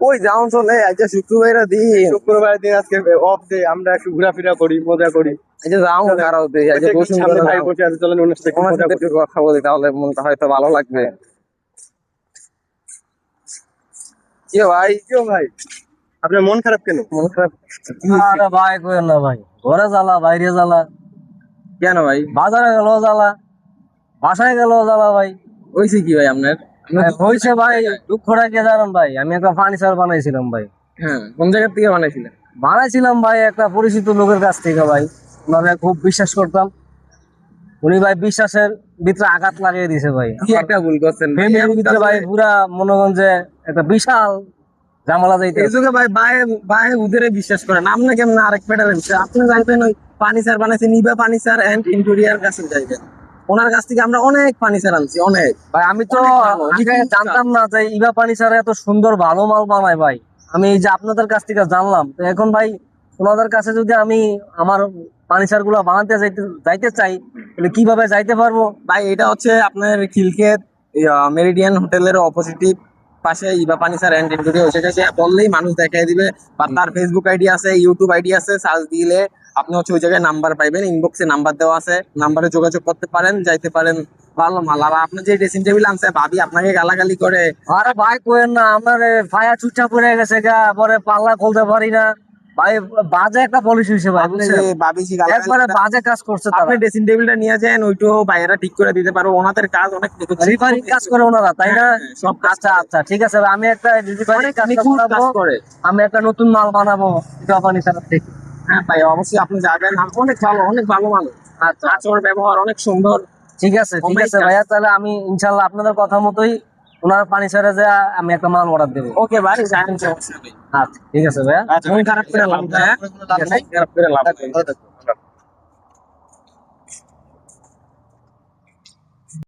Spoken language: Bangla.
ওই যাও চলে আজকে শুক্রবার দিন, শুক্রবার দিন আজকে অফ ডে, আমরা একটু ঘোরাফেরা করি, মজা করি। আজকে যাও খারাপ দিই, আজকে সামনে ভাই বসে আছে, চলেন ওনার সাথে একটু ওনার মজা সাথে করি। একটু কথা বলি, তাহলে মনটা হয়তো ভালো লাগবে। কি ভাই? কেউ ভাই, আপনার মন খারাপ কেন? মন খারাপ আরে ভাই কইেন না ভাই, ঘরে জ্বালা বাইরে জ্বালা, কেন ভাই? বাজারে গেল জ্বালা, বাসায় গেল জ্বালা ভাই। হয়েছে কি ভাই আপনার? হয়েছে ভাই, দুঃখটা কে জানেন ভাই? আমি একটা ফার্নিচার বানাইছিলাম ভাই। হ্যাঁ, কোন জায়গা থেকে বানাইছিলেন? বানাইছিলাম ভাই একটা পরিচিত লোকের কাছ থেকে ভাই। ওনারে খুব বিশ্বাস করতাম, উনি ভাই বিশ্বাসের ভিতরে আঘাত লাগিয়ে দিছে ভাই। কি একটা ভুল করছেন ফ্যামিলির ভিতরে ভাই পুরা মনে করেন যে একটা বিশাল ঝামেলা যাইতে। এই যুগে ভাই বায়ে উদের বিশ্বাস করেন, আপনি কেমন আরেক পেটালেন? আপনি যাইবেন ওই ফার্নিচার বানাইছে নিবা ফার্নিচার এন্ড ইন্টেরিয়ার কাছে যাইবেন, ওনার কাছ থেকে আমরা অনেক ফার্নিচার আনছি, অনেক। ভাই আমি তো আগে জানতাম না যে ইভা ফার্নিচার এত সুন্দর ভালো মাল বানায় ভাই। আমি এই যে আপনাদের কাছ থেকে জানলাম, তো এখন ভাই ওনাদের কাছে যদি আমি আমার ফার্নিচার গুলো বানাতে যাইতে চাই, তাহলে কিভাবে যাইতে পারবো? ভাই এটা হচ্ছে আপনার খিলক্ষেত মেরিডিয়ান হোটেলের অপোজিটিভ পাশে ইবা ফার্নিচার এন্ড ইন্টেরিয়র, সেটা বললেই মানুষ দেখাই দিবে। বা তার ফেসবুক আইডি আছে, ইউটিউব আইডি আছে, সার্চ দিলে আপনি হচ্ছে ওই জায়গায় নাম্বার পাইবেন, ইনবক্সে নাম্বার দেওয়া আছে, নাম্বারে যোগাযোগ করতে পারেন, যাইতে পারেন। ভালো মাল। আর আপনার যে ড্রেসিং টেবিল আনছে, ভাবি আপনাকে গালাগালি করে। আরে ভাই কোয়েন না, আমার ফায়া চুচা পড়ে গেছে গা, পরে পাল্লা খুলতে পারি না ভাই। বাজে একটা পলিশ হয়েছে ভাই, আপনি বুঝছেন? যে ভাবি যে একবারে বাজে কাজ করছে তারা। আপনি ড্রেসিং টেবিলটা নিয়ে যান, ওইটাও বাইরে ঠিক করে দিতে পারবো। ওনাদের কাজ অনেক রিপেয়ারিং কাজ করে ওনারা, তাই না? সব কাজ আচ্ছা আচ্ছা, ঠিক আছে ভাই, আমি একটা রিপেয়ারিং কাজ নিখুঁত কাজ করে। আমি একটা নতুন মাল বানাবো জাপানি সারা থেকে। হ্যাঁ ভাই, অবশ্যই আপনি যাবেন, অনেক ভালো, অনেক ভালো মানুষ। আচ্ছা আচরণ ব্যবহার অনেক সুন্দর। ঠিক আছে ঠিক আছে ভাইয়া, তাহলে আমি ইনশাল্লাহ আপনাদের কথা মতোই ওনার পানি ছেড়ে যে আমি একটা মাল অর্ডার দেবো। ওকে ভাই, যাবেন সমস্যা নেই। আচ্ছা ঠিক আছে ভাইয়া। মন খারাপ করে লাভ নাই, হ্যাঁ? খারাপ করে লাভ নেই।